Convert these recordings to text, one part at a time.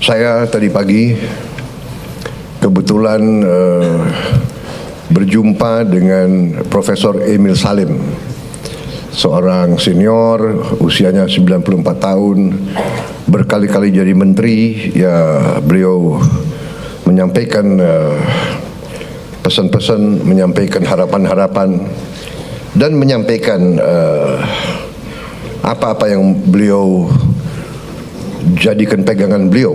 Saya tadi pagi kebetulan berjumpa dengan Profesor Emil Salim, seorang senior, usianya 94 tahun, berkali-kali jadi menteri. Ya, beliau menyampaikan pesan-pesan, menyampaikan harapan-harapan, dan menyampaikan apa-apa yang beliau jadikan pegangan beliau.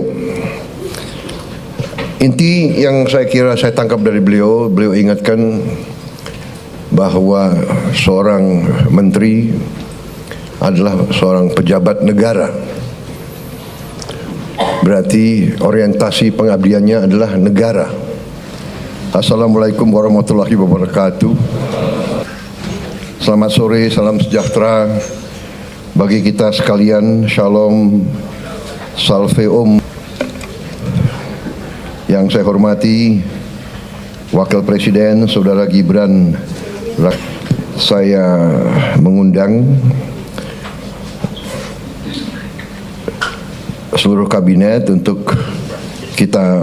Inti yang saya kira saya tangkap dari beliau ingatkan bahwa seorang menteri adalah seorang pejabat negara. Berarti orientasi pengabdiannya adalah negara. Assalamualaikum warahmatullahi wabarakatuh. Selamat sore, salam sejahtera bagi kita sekalian. Shalom, salve om. Yang saya hormati Wakil Presiden Saudara Gibran, saya mengundang seluruh kabinet untuk kita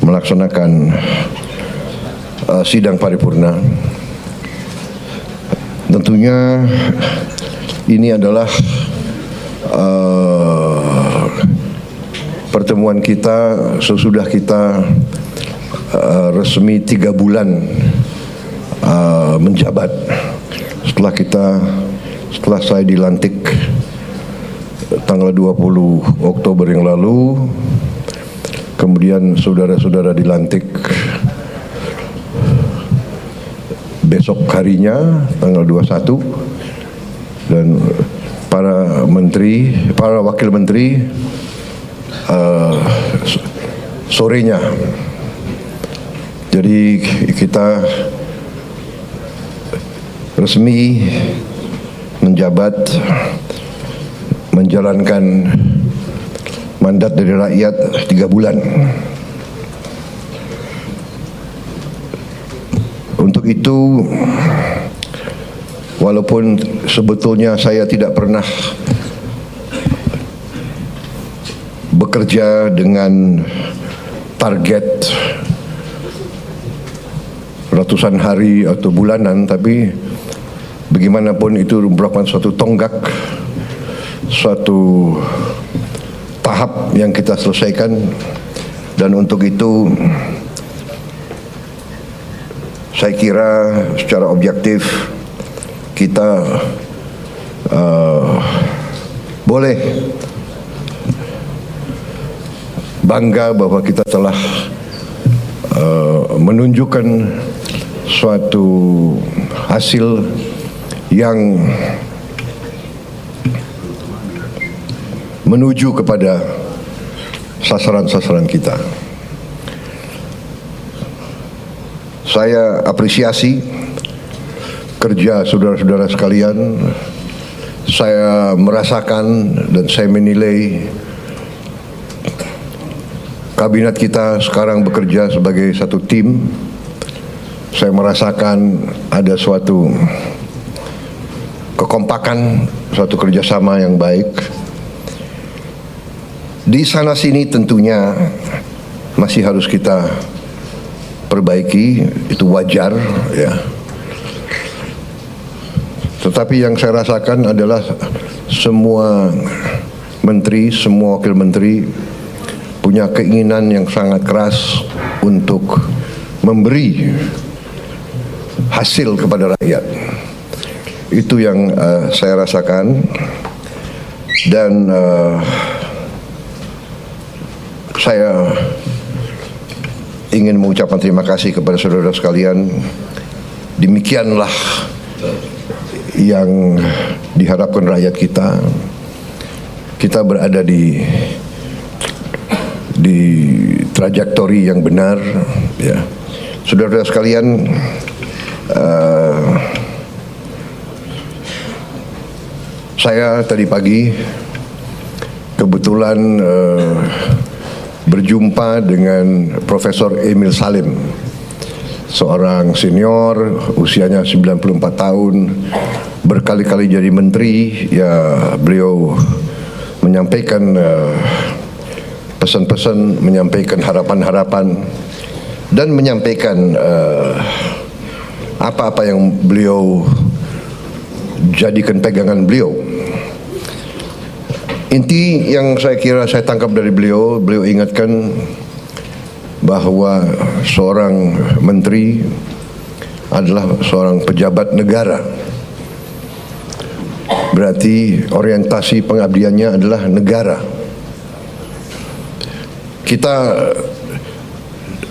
melaksanakan sidang paripurna. Tentunya ini adalah pertemuan kita sesudah kita resmi 3 bulan menjabat. Setelah saya dilantik tanggal 20 Oktober yang lalu, kemudian saudara-saudara dilantik besok harinya tanggal 21, dan para wakil menteri sorenya. Jadi kita resmi menjabat, menjalankan mandat dari rakyat 3 bulan. Untuk itu, walaupun sebetulnya saya tidak pernah bekerja dengan target ratusan hari atau bulanan, tapi bagaimanapun itu merupakan suatu tonggak, suatu tahap yang kita selesaikan. Dan untuk itu saya kira secara objektif kita boleh bangga bahwa kita telah menunjukkan suatu hasil yang menuju kepada sasaran-sasaran kita. Saya apresiasi kerja saudara-saudara sekalian. Saya merasakan dan saya menilai kabinet kita sekarang bekerja sebagai satu tim. Saya merasakan ada suatu kekompakan, suatu kerjasama yang baik. Di sana sini tentunya masih harus kita perbaiki, itu wajar ya. Tetapi yang saya rasakan adalah semua menteri, semua wakil menteri punya keinginan yang sangat keras untuk memberi hasil kepada rakyat. Itu yang saya rasakan. Dan saya ingin mengucapkan terima kasih kepada saudara sekalian. Demikianlah yang diharapkan rakyat kita. Kita berada di trajektori yang benar, ya. Saudara-saudara sekalian, saya tadi pagi kebetulan berjumpa dengan Profesor Emil Salim, seorang senior, usianya 94 tahun, berkali-kali jadi menteri. Ya, beliau menyampaikan pesan-pesan, menyampaikan harapan-harapan, dan menyampaikan apa-apa yang beliau jadikan pegangan beliau. Inti yang saya kira saya tangkap dari beliau ingatkan bahwa seorang menteri adalah seorang pejabat negara. Berarti orientasi pengabdiannya adalah negara. Kita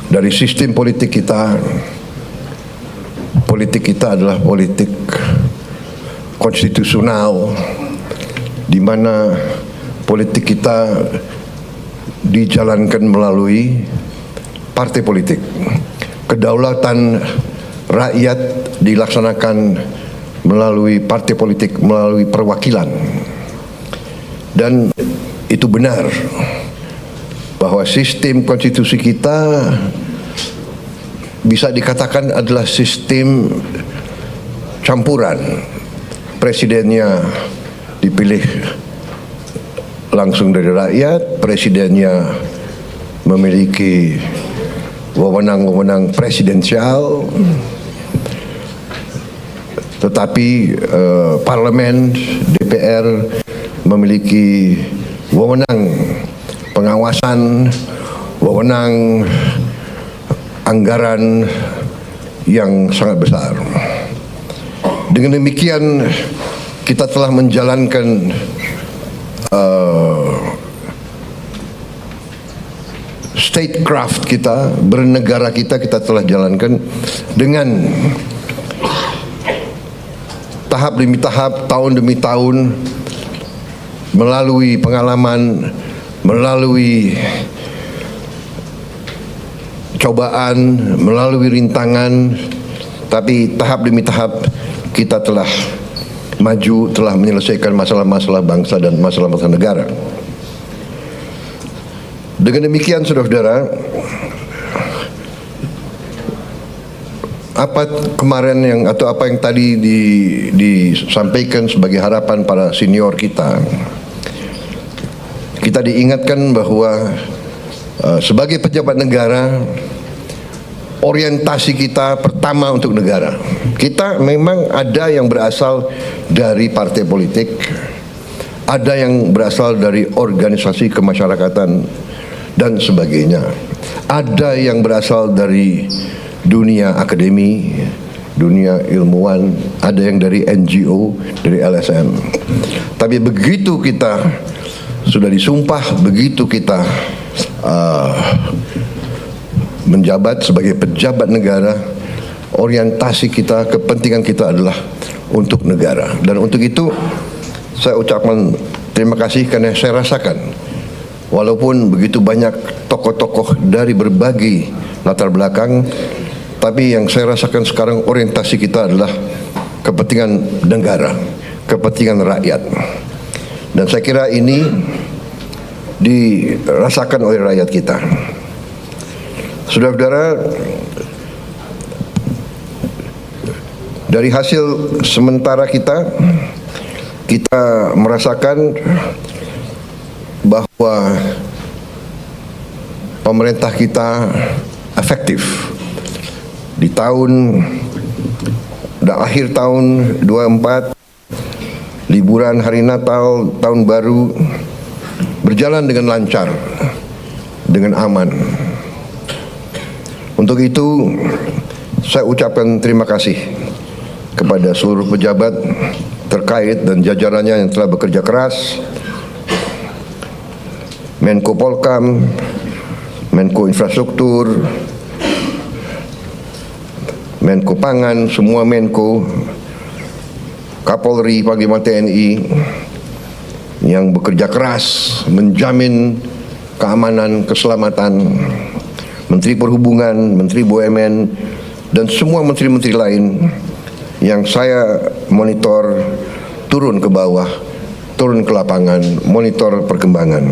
dari sistem politik kita adalah politik konstitusional, di mana politik kita dijalankan melalui partai politik. Kedaulatan rakyat dilaksanakan melalui partai politik, melalui perwakilan. Dan itu benar bahwa sistem konstitusi kita bisa dikatakan adalah sistem campuran. Presidennya dipilih langsung dari rakyat, presidennya memiliki wewenang-wewenang presidensial, tetapi parlemen, DPR memiliki wewenang pengawasan, wewenang anggaran yang sangat besar. Dengan demikian kita telah menjalankan statecraft kita, bernegara kita telah jalankan dengan tahap demi tahap, tahun demi tahun, melalui pengalaman, melalui cobaan, melalui rintangan, tapi tahap demi tahap kita telah maju, telah menyelesaikan masalah-masalah bangsa dan masalah-masalah negara. Dengan demikian, saudara-saudara, apa kemarin apa yang tadi disampaikan sebagai harapan para senior kita diingatkan bahwa sebagai pejabat negara, orientasi kita pertama untuk negara. Kita memang ada yang berasal dari partai politik, ada yang berasal dari organisasi kemasyarakatan dan sebagainya, ada yang berasal dari dunia akademi, dunia ilmuwan, ada yang dari NGO, dari LSM. Tapi begitu kita sudah disumpah, begitu kita menjabat sebagai pejabat negara, orientasi kita, kepentingan kita adalah untuk negara. Dan untuk itu saya ucapkan terima kasih, karena saya rasakan walaupun begitu banyak tokoh-tokoh dari berbagai latar belakang, tapi yang saya rasakan sekarang orientasi kita adalah kepentingan negara, kepentingan rakyat. Dan saya kira ini dirasakan oleh rakyat kita. Saudara-saudara, dari hasil sementara kita merasakan bahwa pemerintah kita efektif. Di akhir tahun 24, liburan hari Natal, tahun baru berjalan dengan lancar, dengan aman. Untuk itu saya ucapkan terima kasih kepada seluruh pejabat terkait dan jajarannya yang telah bekerja keras, Menko Polkam, Menko Infrastruktur, Menko Pangan, semua Menko, Kapolri, Panglima TNI yang bekerja keras menjamin keamanan, keselamatan, Menteri Perhubungan, Menteri BUMN, dan semua menteri-menteri lain yang saya monitor turun ke bawah, turun ke lapangan, monitor perkembangan.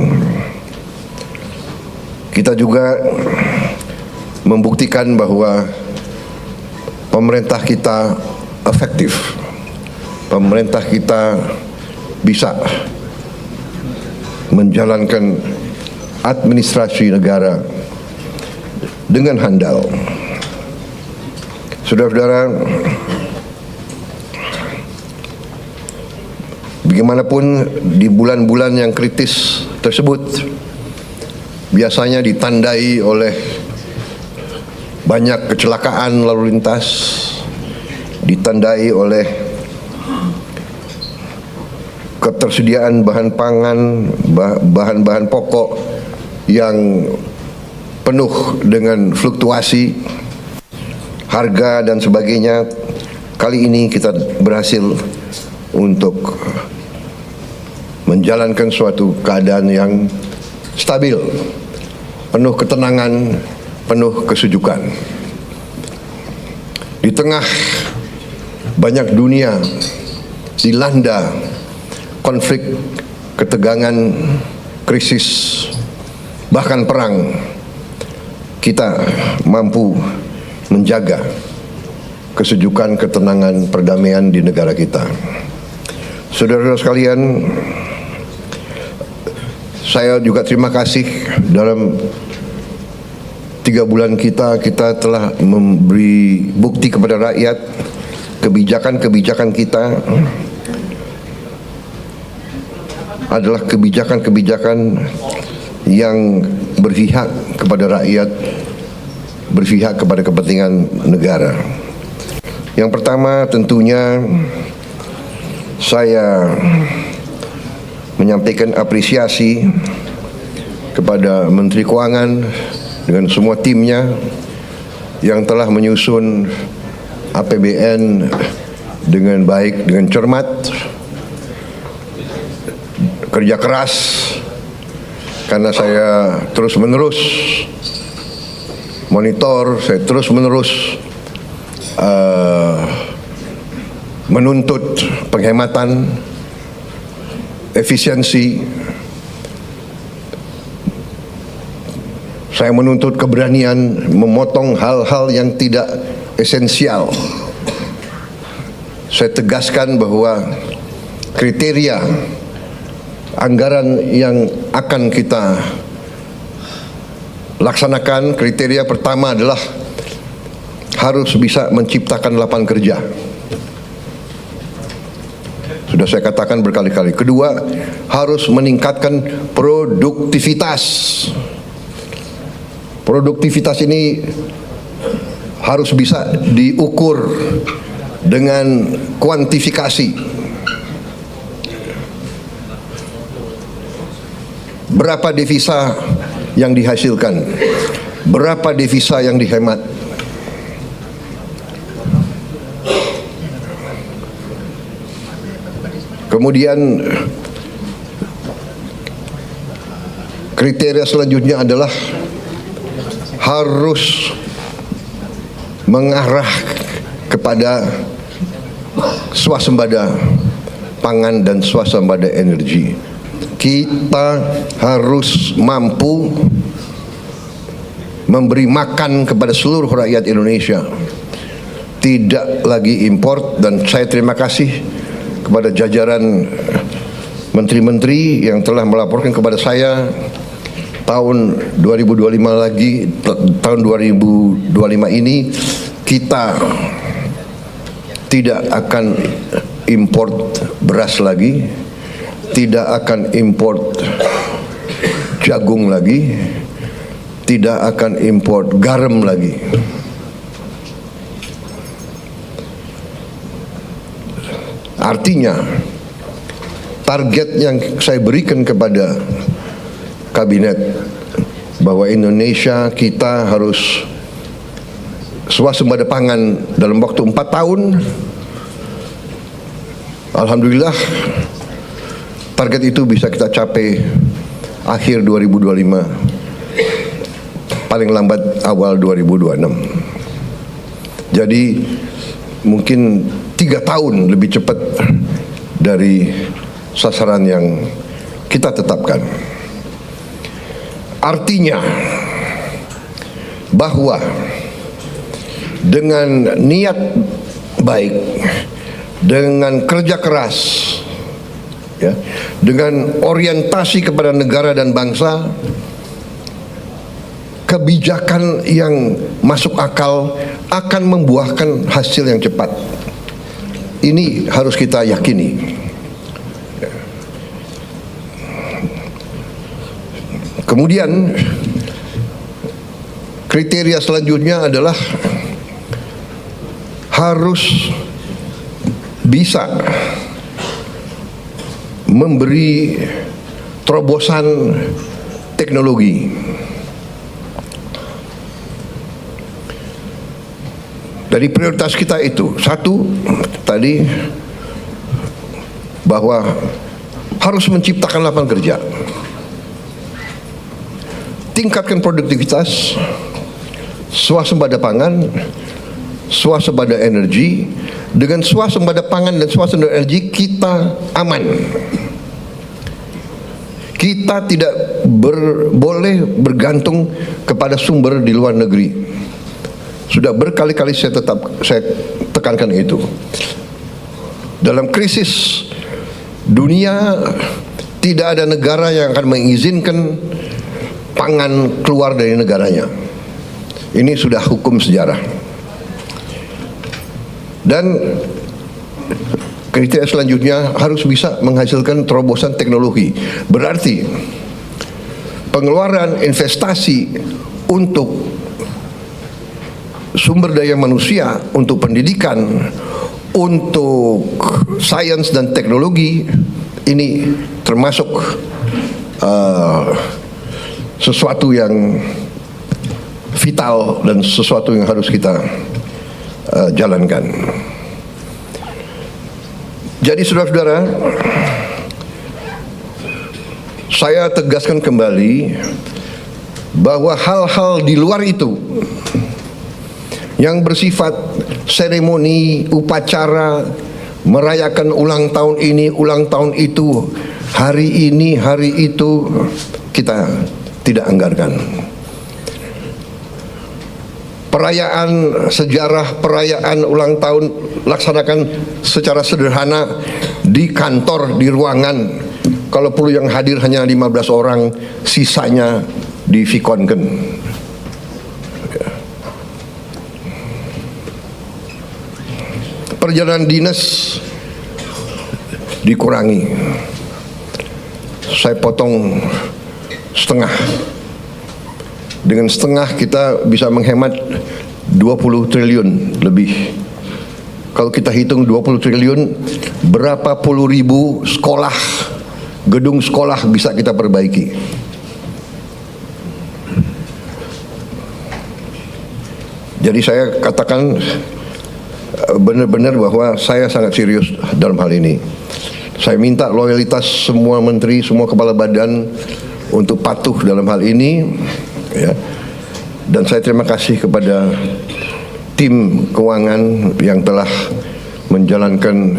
Kita juga membuktikan bahwa pemerintah kita efektif, pemerintah kita bisa menjalankan administrasi negara dengan handal. Saudara-saudara, bagaimanapun di bulan-bulan yang kritis tersebut biasanya ditandai oleh banyak kecelakaan lalu lintas, ditandai oleh ketersediaan bahan pangan, bahan-bahan pokok yang penuh dengan fluktuasi harga dan sebagainya. Kali ini kita berhasil untuk menjalankan suatu keadaan yang stabil, penuh ketenangan, penuh kesejukan. Di tengah banyak dunia dilanda konflik, ketegangan, krisis, bahkan perang, kita mampu menjaga kesejukan, ketenangan, perdamaian di negara kita. Saudara-saudara sekalian, saya juga terima kasih dalam 3 bulan kita telah memberi bukti kepada rakyat kebijakan-kebijakan kita adalah kebijakan-kebijakan yang berpihak kepada rakyat, berpihak kepada kepentingan negara. Yang pertama tentunya saya menyampaikan apresiasi kepada Menteri Keuangan dengan semua timnya yang telah menyusun APBN dengan baik, dengan cermat, kerja keras, karena saya terus-menerus monitor, saya terus-menerus menuntut penghematan, efisiensi. Saya menuntut keberanian memotong hal-hal yang tidak esensial. Saya tegaskan bahwa kriteria anggaran yang akan kita laksanakan, kriteria pertama adalah harus bisa menciptakan lapangan kerja. Sudah saya katakan berkali-kali. Kedua, harus meningkatkan produktivitas. Produktivitas ini harus bisa diukur dengan kuantifikasi. Berapa devisa yang dihasilkan, berapa devisa yang dihemat. Kemudian kriteria selanjutnya adalah harus mengarah kepada swasembada pangan dan swasembada energi. Kita harus mampu memberi makan kepada seluruh rakyat Indonesia, tidak lagi import. Dan saya terima kasih kepada jajaran menteri-menteri yang telah melaporkan kepada saya tahun 2025 lagi, tahun 2025 ini kita tidak akan import beras lagi, tidak akan import jagung lagi, tidak akan import garam lagi. Artinya target yang saya berikan kepada kabinet bahwa Indonesia kita harus swasembada pangan dalam waktu 4 tahun. Alhamdulillah target itu bisa kita capai akhir 2025, paling lambat awal 2026. Jadi mungkin 3 tahun lebih cepat dari sasaran yang kita tetapkan. Artinya bahwa dengan niat baik, dengan kerja keras, ya, dengan orientasi kepada negara dan bangsa, kebijakan yang masuk akal akan membuahkan hasil yang cepat. Ini harus kita yakini. Kemudian kriteria selanjutnya adalah harus bisa memberi terobosan teknologi. Dari prioritas kita itu, satu tadi bahwa harus menciptakan lapangan kerja, tingkatkan produktivitas, swasembada pangan, swasembada energi. Dengan swasembada pangan dan swasembada energi kita aman. Kita tidak boleh bergantung kepada sumber di luar negeri. Sudah berkali-kali saya tekankan itu. Dalam krisis dunia tidak ada negara yang akan mengizinkan pangan keluar dari negaranya. Ini sudah hukum sejarah. Dan kriteria selanjutnya harus bisa menghasilkan terobosan teknologi. Berarti pengeluaran investasi untuk sumber daya manusia, untuk pendidikan, untuk sains dan teknologi, ini termasuk sesuatu yang vital dan sesuatu yang harus kita jalankan. Jadi saudara-saudara, saya tegaskan kembali bahwa hal-hal di luar itu yang bersifat seremoni, upacara, merayakan ulang tahun ini, ulang tahun itu, hari ini, hari itu, kita tidak anggarkan. Perayaan sejarah, perayaan ulang tahun laksanakan secara sederhana di kantor, di ruangan. Kalau perlu yang hadir hanya 15 orang, sisanya di Vikonken. Perjalanan dinas dikurangi. Saya potong setengah. Dengan setengah kita bisa menghemat 20 triliun lebih. Kalau kita hitung 20 triliun, berapa puluh ribu sekolah, gedung sekolah bisa kita perbaiki. Jadi saya katakan benar-benar bahwa saya sangat serius dalam hal ini. Saya minta loyalitas semua menteri, semua kepala badan untuk patuh dalam hal ini, ya. Dan saya terima kasih kepada tim keuangan yang telah menjalankan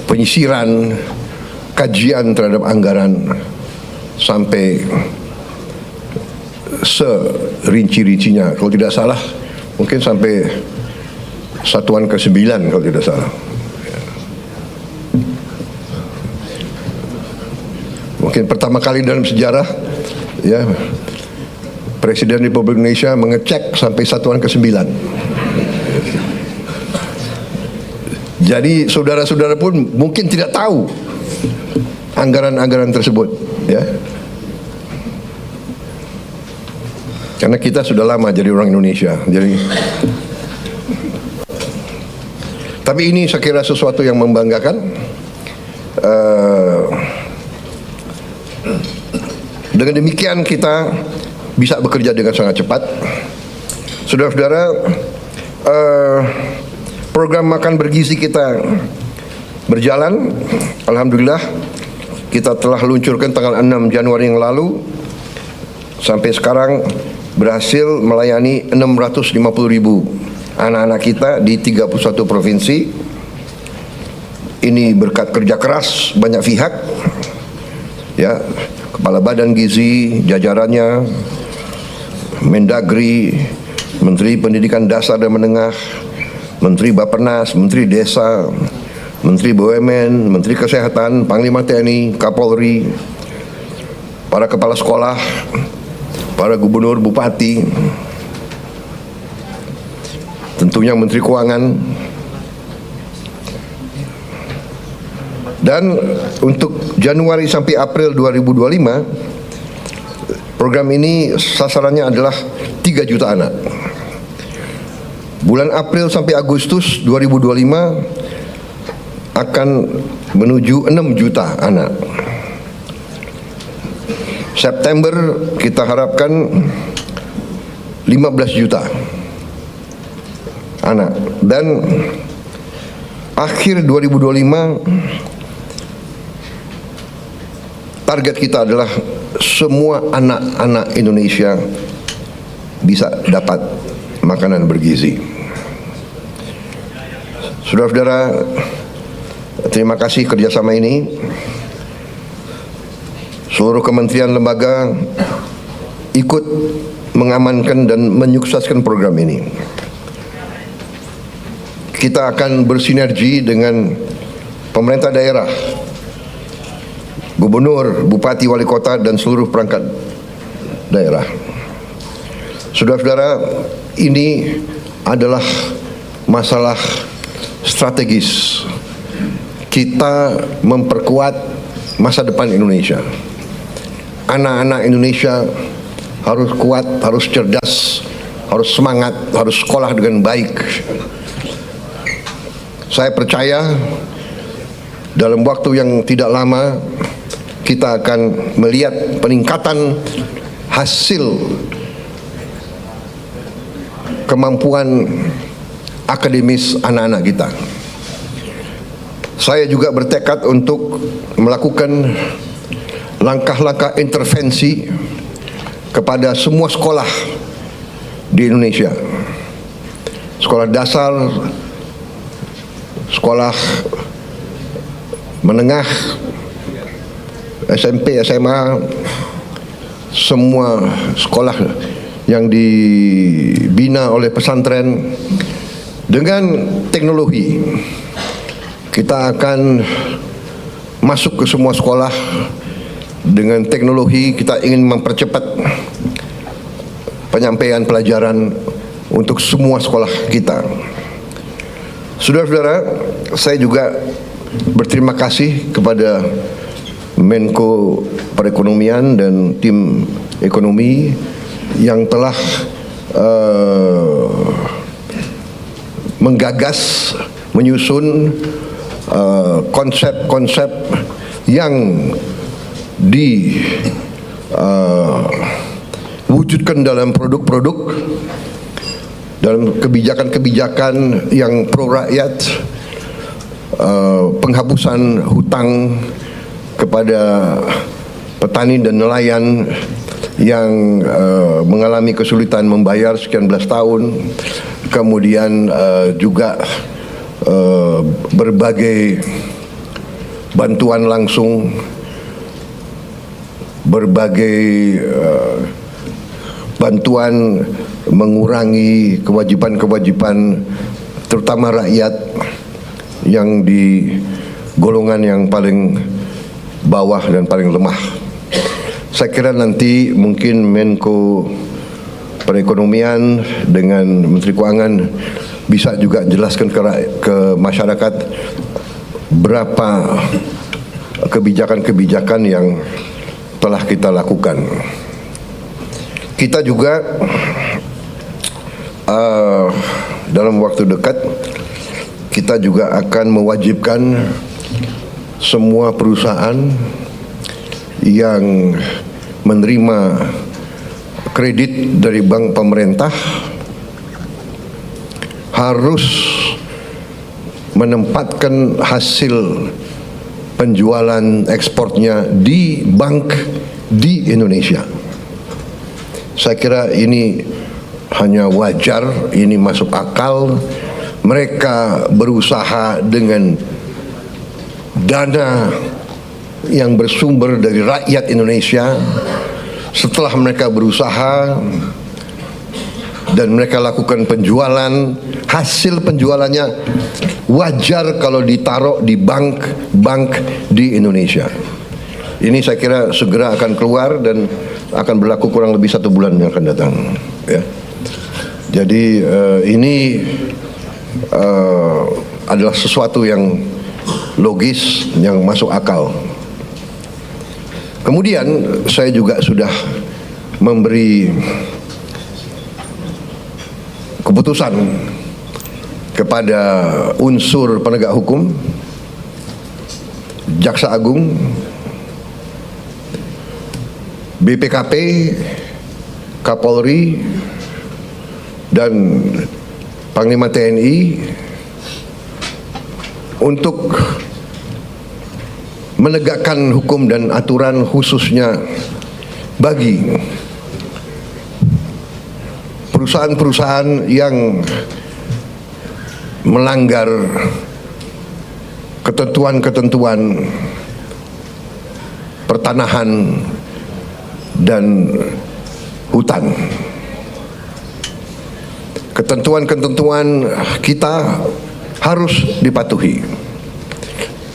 penyisiran, kajian terhadap anggaran sampai serinci-rincinya. Kalau tidak salah, mungkin sampai satuan ke-9 kalau tidak salah. Mungkin pertama kali dalam sejarah, ya, Presiden Republik Indonesia mengecek sampai satuan ke-9. Jadi saudara-saudara pun mungkin tidak tahu anggaran-anggaran tersebut, ya. Karena kita sudah lama jadi orang Indonesia. Jadi, tapi ini saya kira sesuatu yang membanggakan. Dengan demikian kita bisa bekerja dengan sangat cepat. Saudara-saudara, program makan bergizi kita berjalan. Alhamdulillah, kita telah luncurkan tanggal 6 Januari yang lalu. Sampai sekarang berhasil melayani 650.000 anak-anak kita di 31 provinsi. Ini berkat kerja keras banyak pihak, ya, Kepala Badan Gizi, jajarannya, Mendagri, Menteri Pendidikan Dasar dan Menengah, Menteri Bappenas, Menteri Desa, Menteri BUMN, Menteri Kesehatan, Panglima TNI, Kapolri, para kepala sekolah, para gubernur, bupati, tentunya Menteri Keuangan. Dan untuk Januari sampai April 2025, program ini sasarannya adalah 3 juta anak. Bulan April sampai Agustus 2025 akan menuju 6 juta anak. September kita harapkan 15 juta anak. Dan akhir 2025 target kita adalah semua anak-anak Indonesia bisa dapat makanan bergizi. Saudara-saudara, terima kasih kerjasama ini. Seluruh kementerian lembaga ikut mengamankan dan menyukseskan program ini. Kita akan bersinergi dengan pemerintah daerah, gubernur, bupati, wali kota, dan seluruh perangkat daerah. Saudara-saudara, ini adalah masalah strategis. Kita memperkuat masa depan Indonesia. Anak-anak Indonesia harus kuat, harus cerdas, harus semangat, harus sekolah dengan baik. Saya percaya dalam waktu yang tidak lama kita akan melihat peningkatan hasil kemampuan akademis anak-anak kita. Saya juga bertekad untuk melakukan langkah-langkah intervensi kepada semua sekolah di Indonesia. Sekolah dasar, sekolah menengah, SMP, SMA, semua sekolah yang dibina oleh pesantren dengan teknologi. Kita akan masuk ke semua sekolah dengan teknologi. Kita ingin mempercepat penyampaian pelajaran untuk semua sekolah kita. Saudara-saudara, saya juga berterima kasih kepada Menko Perekonomian dan tim ekonomi yang telah menggagas, menyusun konsep-konsep yang diwujudkan dalam produk-produk, dalam kebijakan-kebijakan yang pro rakyat, penghapusan hutang kepada petani dan nelayan yang mengalami kesulitan membayar sekian belas tahun, kemudian juga berbagai bantuan langsung, berbagai bantuan mengurangi kewajiban-kewajiban terutama rakyat yang di golongan yang paling bawah dan paling lemah. Saya kira nanti mungkin Menko Perekonomian dengan Menteri Keuangan bisa juga jelaskan ke masyarakat berapa kebijakan-kebijakan yang telah kita lakukan. Kita juga dalam waktu dekat kita juga akan mewajibkan semua perusahaan yang menerima kredit dari bank pemerintah harus menempatkan hasil penjualan ekspornya di bank di Indonesia. Saya kira ini hanya wajar, ini masuk akal. Mereka berusaha dengan dana yang bersumber dari rakyat Indonesia. Setelah mereka berusaha dan mereka lakukan penjualan, hasil penjualannya wajar kalau ditaruh di bank di Indonesia. Ini saya kira segera akan keluar dan akan berlaku kurang lebih 1 bulan yang akan datang. Ya. Jadi ini adalah sesuatu yang logis, yang masuk akal. Kemudian saya juga sudah memberi keputusan kepada unsur penegak hukum, Jaksa Agung, BPKP, Kapolri, dan Panglima TNI untuk menegakkan hukum dan aturan khususnya bagi perusahaan-perusahaan yang melanggar ketentuan-ketentuan pertanahan dan hutan. Ketentuan-ketentuan kita harus dipatuhi.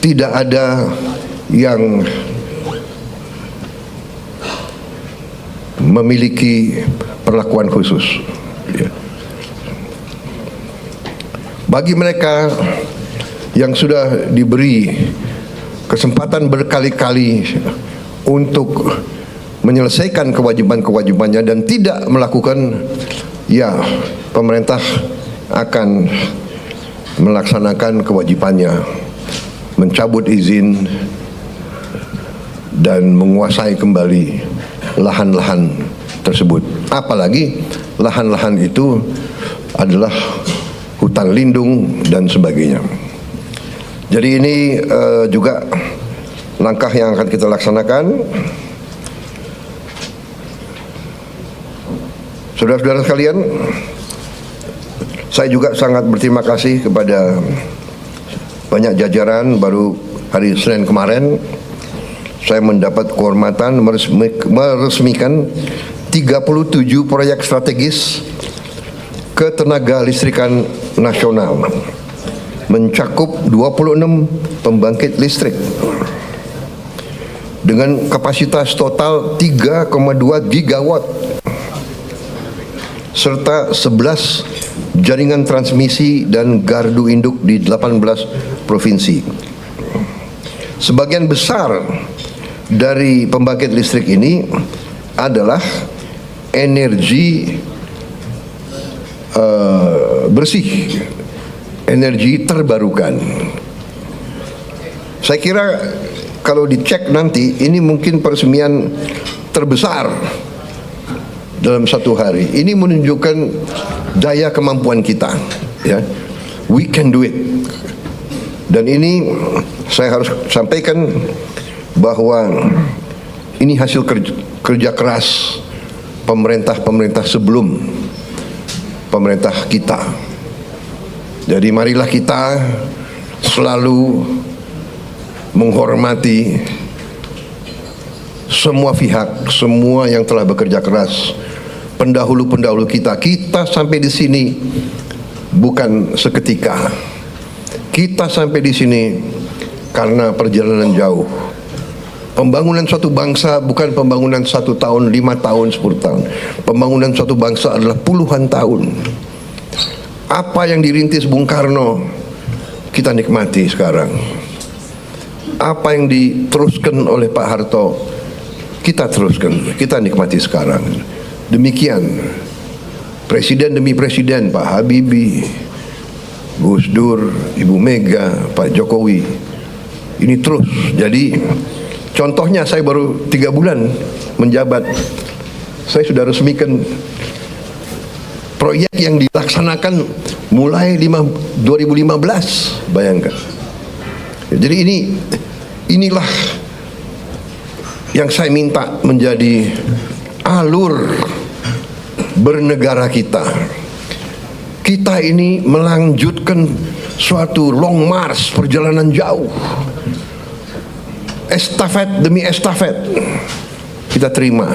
Tidak ada yang memiliki perlakuan khusus. Bagi mereka yang sudah diberi kesempatan berkali-kali untuk menyelesaikan kewajiban-kewajibannya dan tidak melakukan, ya pemerintah akan melaksanakan kewajibannya, mencabut izin dan menguasai kembali lahan-lahan tersebut. Apalagi lahan-lahan itu adalah hutan lindung dan sebagainya. Jadi ini juga langkah yang akan kita laksanakan. Saudara-saudara sekalian, saya juga sangat berterima kasih kepada banyak jajaran. Baru hari Senin kemarin saya mendapat kehormatan meresmikan 37 proyek strategis ketenaga listrikan nasional, mencakup 26 pembangkit listrik dengan kapasitas total 3,2 gigawatt serta 11 jaringan transmisi dan gardu induk di 18 provinsi. Sebagian besar dari pembangkit listrik ini adalah energi bersih, energi terbarukan. Saya kira kalau dicek nanti, ini mungkin peresmian terbesar dalam satu hari. Ini menunjukkan daya kemampuan kita, ya. We can do it. Dan ini saya harus sampaikan bahwa ini hasil kerja keras pemerintah-pemerintah sebelum pemerintah kita. Jadi marilah kita selalu menghormati semua pihak, semua yang telah bekerja keras, pendahulu-pendahulu kita. Kita sampai di sini bukan seketika. Kita sampai di sini karena perjalanan jauh. Pembangunan suatu bangsa bukan pembangunan 1 tahun, 5 tahun, 10 tahun. Pembangunan suatu bangsa adalah puluhan tahun. Apa yang dirintis Bung Karno, kita nikmati sekarang. Apa yang diteruskan oleh Pak Harto, kita teruskan, kita nikmati sekarang. Demikian presiden demi presiden, Pak Habibie, Gus Dur, Ibu Mega, Pak Jokowi, ini terus. Jadi contohnya saya baru 3 bulan menjabat, saya sudah resmikan proyek yang dilaksanakan mulai 2015, bayangkan. Jadi inilah yang saya minta menjadi alur bernegara kita. Kita ini melanjutkan suatu long march, perjalanan jauh, estafet demi estafet kita terima.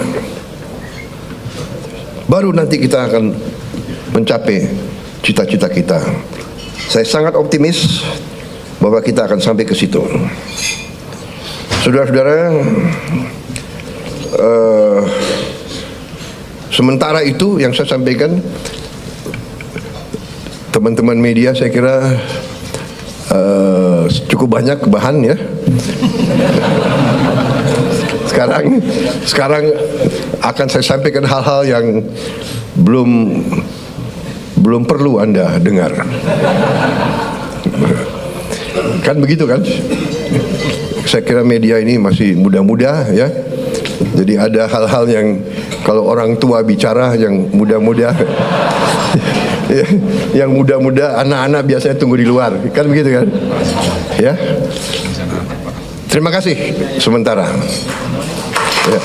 Baru nanti kita akan mencapai cita-cita kita. Saya sangat optimis bahwa kita akan sampai ke situ. Saudara-saudara, sementara itu yang saya sampaikan, teman-teman media saya kira cukup banyak bahan ya. Sekarang akan saya sampaikan hal-hal yang belum perlu Anda dengar. Kan begitu kan? Saya kira media ini masih muda-muda ya. Jadi ada hal-hal yang kalau orang tua bicara yang muda-muda yang muda-muda, anak-anak biasanya tunggu di luar. Kan begitu kan? Ya. Terima kasih sementara. Ya.